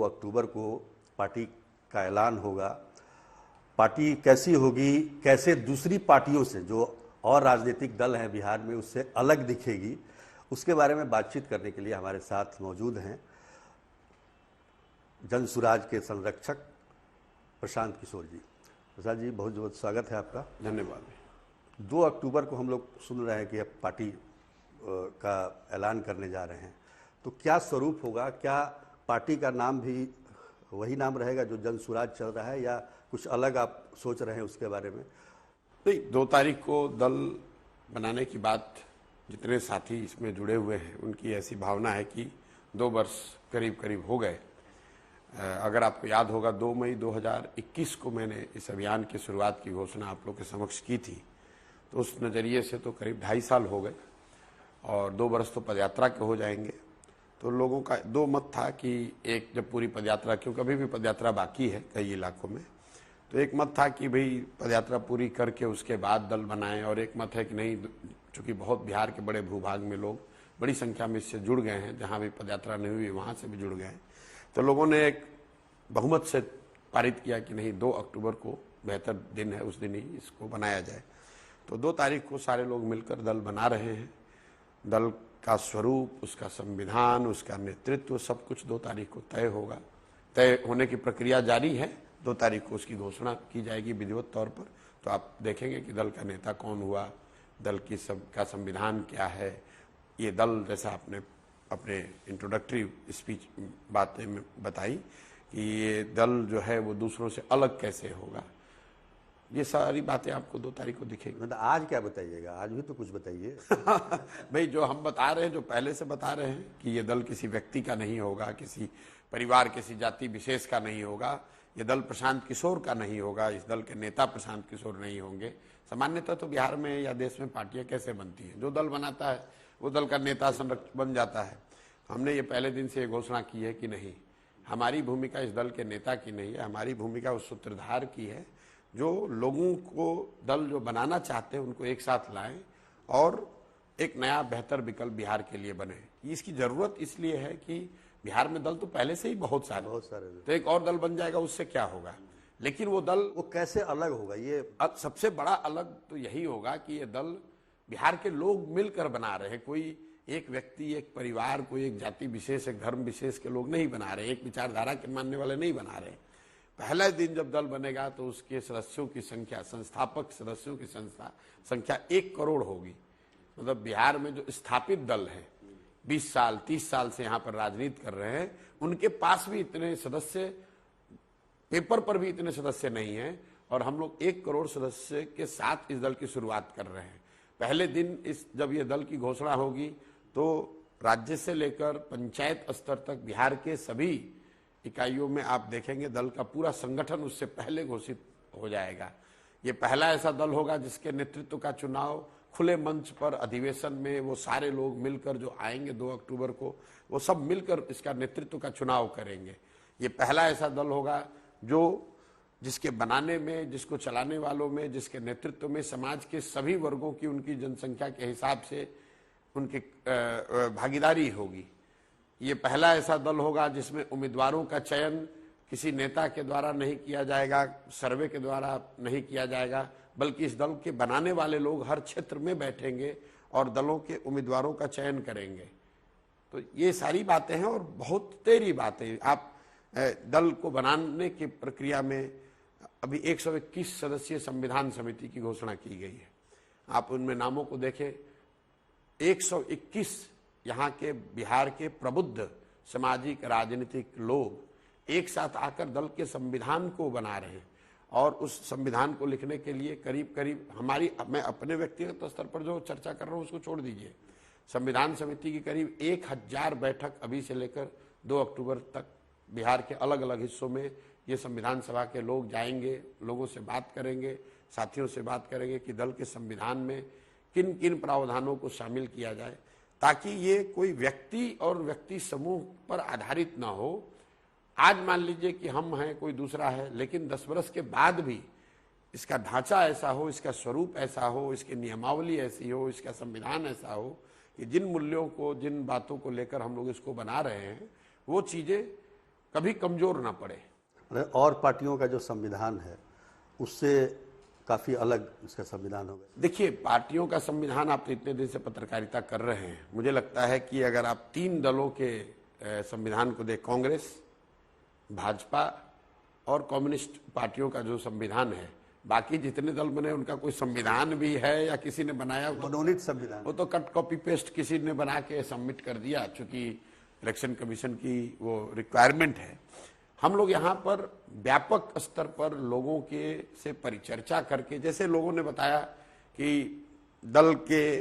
अक्टूबर को पार्टी का ऐलान होगा। पार्टी कैसी होगी, कैसे दूसरी पार्टियों से जो और राजनीतिक दल हैं बिहार में उससे अलग दिखेगी, उसके बारे में बातचीत करने के लिए हमारे साथ मौजूद हैं जन सुराज के संरक्षक प्रशांत किशोर जी। प्रशांत जी, बहुत बहुत स्वागत है आपका। धन्यवाद। 2 अक्टूबर को हम लोग सुन रहे हैं कि अब पार्टी का ऐलान करने जा रहे हैं, तो क्या स्वरूप होगा? क्या पार्टी का नाम भी वही नाम रहेगा जो जन सुराज चल रहा है, या कुछ अलग आप सोच रहे हैं उसके बारे में? नहीं, 2 तारीख को दल बनाने की बात जितने साथी इसमें जुड़े हुए हैं उनकी ऐसी भावना है कि 2 वर्ष करीब करीब हो गए। अगर आपको याद होगा 2 मई 2021 को मैंने इस अभियान की शुरुआत की घोषणा आप लोग के समक्ष की थी, तो उस नज़रिए से तो करीब 2.5 साल हो गए और 2 वर्ष तो पदयात्रा के हो जाएंगे। तो लोगों का 2 मत था कि एक, जब पूरी पदयात्रा, क्योंकि अभी भी पदयात्रा बाकी है कई इलाकों में, तो एक मत था कि भाई पदयात्रा पूरी करके उसके बाद दल बनाएं, और एक मत है कि नहीं, चूँकि बहुत बिहार के बड़े भूभाग में लोग बड़ी संख्या में इससे जुड़ गए हैं, जहाँ भी पदयात्रा नहीं हुई वहाँ से भी जुड़ गए हैं, तो लोगों ने एक बहुमत से पारित किया कि नहीं, 2 अक्टूबर को बेहतर दिन है, उस दिन ही इसको बनाया जाए। तो 2 तारीख को सारे लोग मिलकर दल बना रहे हैं। दल का स्वरूप, उसका संविधान, उसका नेतृत्व, सब कुछ 2 तारीख को तय होगा। तय होने की प्रक्रिया जारी है। 2 तारीख को उसकी घोषणा की जाएगी विधिवत तौर पर। तो आप देखेंगे कि दल का नेता कौन हुआ, दल की का संविधान क्या है। ये दल, जैसा आपने अपने इंट्रोडक्टरी स्पीच बातें में बताई कि ये दल जो है वो दूसरों से अलग कैसे होगा, ये सारी बातें आपको 2 तारीख को दिखेगी। मतलब आज क्या बताइएगा? आज भी तो कुछ बताइए। भाई, जो हम बता रहे हैं, जो पहले से बता रहे हैं कि ये दल किसी व्यक्ति का नहीं होगा, किसी परिवार, किसी जाति विशेष का नहीं होगा, ये दल प्रशांत किशोर का नहीं होगा, इस दल के नेता प्रशांत किशोर नहीं होंगे। सामान्यतः तो बिहार में या देश में पार्टियां कैसे बनती हैं, जो दल बनाता है वो दल का नेता संरक्षक बन जाता है। हमने ये पहले दिन से ये घोषणा की है कि नहीं, हमारी भूमिका इस दल के नेता की नहीं है, हमारी भूमिका उस सूत्रधार की है जो लोगों को दल जो बनाना चाहते हैं उनको एक साथ लाएं और एक नया बेहतर विकल्प बिहार के लिए बने। इसकी जरूरत इसलिए है कि बिहार में दल तो पहले से ही बहुत सारे, तो एक और दल बन जाएगा, उससे क्या होगा। लेकिन वो दल, वो कैसे अलग होगा? ये सबसे बड़ा अलग तो यही होगा कि ये दल बिहार के लोग मिलकर बना रहे हैं। कोई एक व्यक्ति, एक परिवार, कोई एक जाति विशेष, एक धर्म विशेष के लोग नहीं बना रहे, एक विचारधारा के मानने वाले नहीं बना रहे। पहला दिन जब दल बनेगा तो उसके सदस्यों की संख्या, संस्थापक सदस्यों की संख्या 1 करोड़ होगी। मतलब बिहार में जो स्थापित दल है, 20 साल 30 साल से यहाँ पर राजनीति कर रहे हैं, उनके पास भी इतने सदस्य, पेपर पर भी इतने सदस्य नहीं हैं, और हम लोग 1 करोड़ सदस्य के साथ इस दल की शुरुआत कर रहे हैं। पहले दिन जब ये दल की घोषणा होगी तो राज्य से लेकर पंचायत स्तर तक बिहार के सभी इकाइयों में आप देखेंगे दल का पूरा संगठन उससे पहले घोषित हो जाएगा। ये पहला ऐसा दल होगा जिसके नेतृत्व का चुनाव खुले मंच पर अधिवेशन में वो सारे लोग मिलकर जो आएंगे 2 अक्टूबर को, वो सब मिलकर इसका नेतृत्व का चुनाव करेंगे। ये पहला ऐसा दल होगा जो जिसके बनाने में, जिसको चलाने वालों में, जिसके नेतृत्व में समाज के सभी वर्गों की उनकी जनसंख्या के हिसाब से उनकी भागीदारी होगी। ये पहला ऐसा दल होगा जिसमें उम्मीदवारों का चयन किसी नेता के द्वारा नहीं किया जाएगा, सर्वे के द्वारा नहीं किया जाएगा, बल्कि इस दल के बनाने वाले लोग हर क्षेत्र में बैठेंगे और दलों के उम्मीदवारों का चयन करेंगे। तो ये सारी बातें हैं और बहुत तेरी बातें। आप दल को बनाने की प्रक्रिया में अभी 121 सदस्यीय संविधान समिति की घोषणा की गई है। आप उनमें नामों को देखें, 121 यहाँ के बिहार के प्रबुद्ध सामाजिक राजनीतिक लोग एक साथ आकर दल के संविधान को बना रहे हैं। और उस संविधान को लिखने के लिए करीब करीब मैं अपने व्यक्तिगत स्तर पर जो चर्चा कर रहा हूँ उसको छोड़ दीजिए, संविधान समिति की करीब 1000 बैठक अभी से लेकर 2 अक्टूबर तक बिहार के अलग अलग हिस्सों में ये संविधान सभा के लोग जाएंगे, लोगों से बात करेंगे, साथियों से बात करेंगे कि दल के संविधान में किन किन प्रावधानों को शामिल किया जाए, ताकि ये कोई व्यक्ति और व्यक्ति समूह पर आधारित ना हो। आज मान लीजिए कि हम हैं, कोई दूसरा है, लेकिन 10 वर्ष के बाद भी इसका ढांचा ऐसा हो, इसका स्वरूप ऐसा हो, इसकी नियमावली ऐसी हो, इसका संविधान ऐसा हो कि जिन मूल्यों को, जिन बातों को लेकर हम लोग इसको बना रहे हैं वो चीज़ें कभी कमजोर ना पड़े। और पार्टियों का जो संविधान है उससे काफी अलग इसका संविधान होगा। देखिए, पार्टियों का संविधान, आप तो इतने दिन से पत्रकारिता कर रहे हैं, मुझे लगता है कि अगर आप 3 दलों के संविधान को देख, कांग्रेस, भाजपा और कम्युनिस्ट पार्टियों का जो संविधान है, बाकी जितने दल बने उनका कोई संविधान भी है या किसी ने बनाया, मनोनीत संविधान, वो तो कट कॉपी पेस्ट किसी ने बना के सबमिट कर दिया, चूंकि इलेक्शन कमीशन की वो रिक्वायरमेंट है। हम लोग यहाँ पर व्यापक स्तर पर लोगों के से परिचर्चा करके, जैसे लोगों ने बताया कि दल के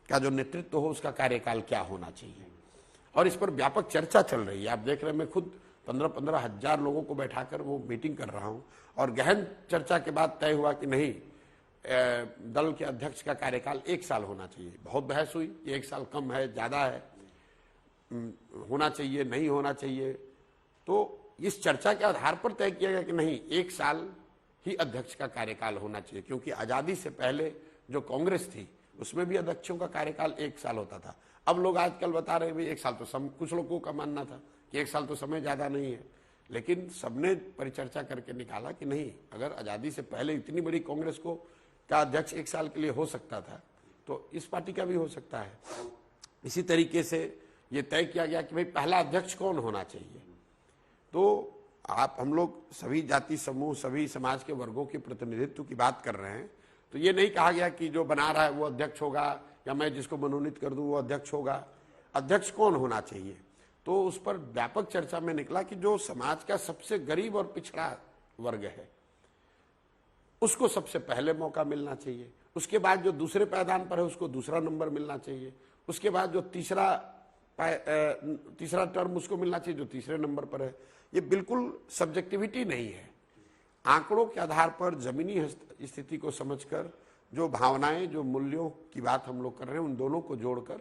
का जो नेतृत्व हो उसका कार्यकाल क्या होना चाहिए, और इस पर व्यापक चर्चा चल रही है। आप देख रहे हैं, मैं खुद 15-15 हजार लोगों को बैठाकर वो मीटिंग कर रहा हूं, और गहन चर्चा के बाद तय हुआ कि नहीं, दल के अध्यक्ष का कार्यकाल 1 साल होना चाहिए। बहुत बहस हुई कि 1 साल कम है, ज्यादा है, होना चाहिए, नहीं होना चाहिए। तो इस चर्चा के आधार पर तय किया गया कि नहीं, 1 साल ही अध्यक्ष का कार्यकाल होना चाहिए, क्योंकि आजादी से पहले जो कांग्रेस थी उसमें भी अध्यक्षों का कार्यकाल 1 साल होता था। अब लोग आजकल बता रहे हैं भाई 1 साल तो कुछ लोगों का मानना था कि 1 साल तो समय ज्यादा नहीं है, लेकिन सबने परिचर्चा करके निकाला कि नहीं, अगर आजादी से पहले इतनी बड़ी कांग्रेस को का अध्यक्ष 1 साल के लिए हो सकता था, तो इस पार्टी का भी हो सकता है। इसी तरीके से ये तय किया गया कि भाई पहला अध्यक्ष कौन होना चाहिए। तो हम लोग सभी जाति समूह, सभी समाज के वर्गों के प्रतिनिधित्व की बात कर रहे हैं, तो ये नहीं कहा गया कि जो बना रहा है वो अध्यक्ष होगा या मैं जिसको मनोनीत कर दूं वो अध्यक्ष होगा। अध्यक्ष कौन होना चाहिए, तो उस पर व्यापक चर्चा में निकला कि जो समाज का सबसे गरीब और पिछड़ा वर्ग है उसको सबसे पहले मौका मिलना चाहिए, उसके बाद जो दूसरे पायदान पर है उसको दूसरा नंबर मिलना चाहिए, उसके बाद जो तीसरा टर्म उसको मिलना चाहिए जो तीसरे नंबर पर है। ये बिल्कुल सब्जेक्टिविटी नहीं है, आंकड़ों के आधार पर जमीनी स्थिति को समझकर जो भावनाएं, जो मूल्यों की बात हम लोग कर रहे हैं, उन दोनों को जोड़कर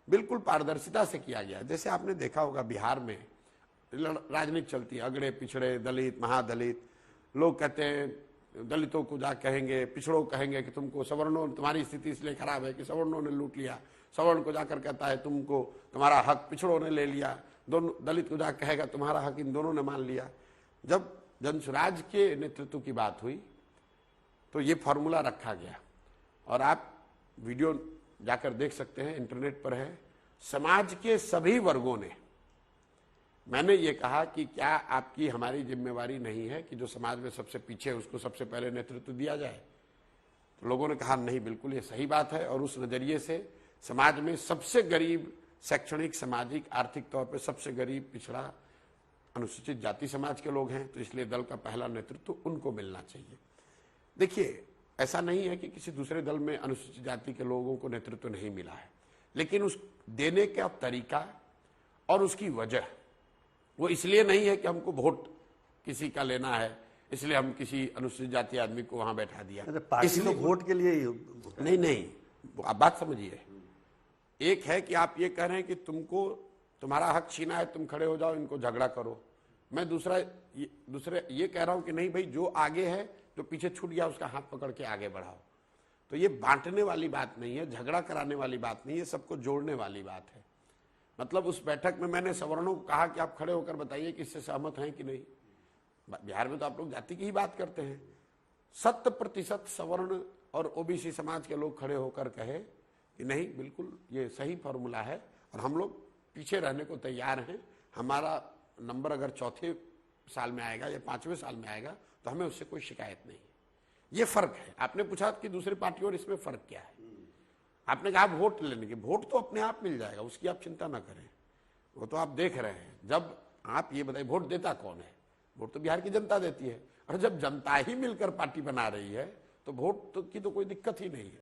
बिल्कुल पारदर्शिता से किया गया। जैसे आपने देखा होगा बिहार में राजनीति चलती है, अगड़े पिछड़े, दलित, महादलित। लोग कहते हैं, दलितों को जा कहेंगे, पिछड़ों कहेंगे कि तुमको सवर्णों, तुम्हारी स्थिति इसलिए खराब है कि सवर्णों ने लूट लिया। सवर्ण को जाकर कहता है तुमको, तुम्हारा हक पिछड़ों ने ले लिया। दोनों दलित को जाकर कहेगा तुम्हारा हक इन दोनों ने मान लिया। जब जनसुराज के नेतृत्व की बात हुई तो ये फॉर्मूला रखा गया, और आप वीडियो जाकर देख सकते हैं, इंटरनेट पर है। समाज के सभी वर्गों ने, मैंने ये कहा कि क्या आपकी हमारी जिम्मेवारी नहीं है कि जो समाज में सबसे पीछे है उसको सबसे पहले नेतृत्व दिया जाए। तो लोगों ने कहा नहीं, बिल्कुल ये सही बात है, और उस नजरिए से समाज में सबसे गरीब, शैक्षणिक, सामाजिक, आर्थिक तौर पर सबसे गरीब, पिछड़ा, अनुसूचित जाति समाज के लोग हैं, तो इसलिए दल का पहला नेतृत्व उनको मिलना चाहिए। देखिए, ऐसा नहीं है कि किसी दूसरे दल में अनुसूचित जाति के लोगों को नेतृत्व नहीं मिला है, लेकिन उस देने का तरीका और उसकी वजह वो इसलिए नहीं है कि हमको वोट किसी का लेना है इसलिए हम किसी अनुसूचित जाति आदमी को वहां बैठा दिया। इसलिए तो वोट के लिए ही नहीं, आप बात समझिए। एक है कि आप ये कह रहे हैं कि तुमको तुम्हारा हक छीना है, तुम खड़े हो जाओ, इनको झगड़ा करो। मैं दूसरे ये कह रहा हूं कि नहीं भाई, जो आगे है, जो पीछे छूट गया उसका हाथ पकड़ के आगे बढ़ाओ। तो ये बांटने वाली बात नहीं है, झगड़ा कराने वाली बात नहीं है, सबको जोड़ने वाली बात है। मतलब उस बैठक में मैंने सवर्णों को कहा कि आप खड़े होकर बताइए कि इससे सहमत हैं कि नहीं। बिहार में तो आप लोग जाति की ही बात करते हैं। 100% सवर्ण और ओबीसी समाज के लोग खड़े होकर कहे कि नहीं, बिल्कुल ये सही फॉर्मूला है और हम लोग पीछे रहने को तैयार हैं। हमारा नंबर अगर चौथे साल में आएगा या 5वें साल में आएगा तो हमें उससे कोई शिकायत नहीं। ये फर्क है। आपने पूछा कि दूसरी पार्टियों और इसमें फर्क क्या है। आपने कहा वोट लेने की, वोट तो अपने आप मिल जाएगा, उसकी आप चिंता ना करें, वो तो आप देख रहे हैं। जब आप ये बताइए वोट देता कौन है? वोट तो बिहार की जनता देती है, और जब जनता ही मिलकर पार्टी बना रही है तो वोट की तो कोई दिक्कत ही नहीं है।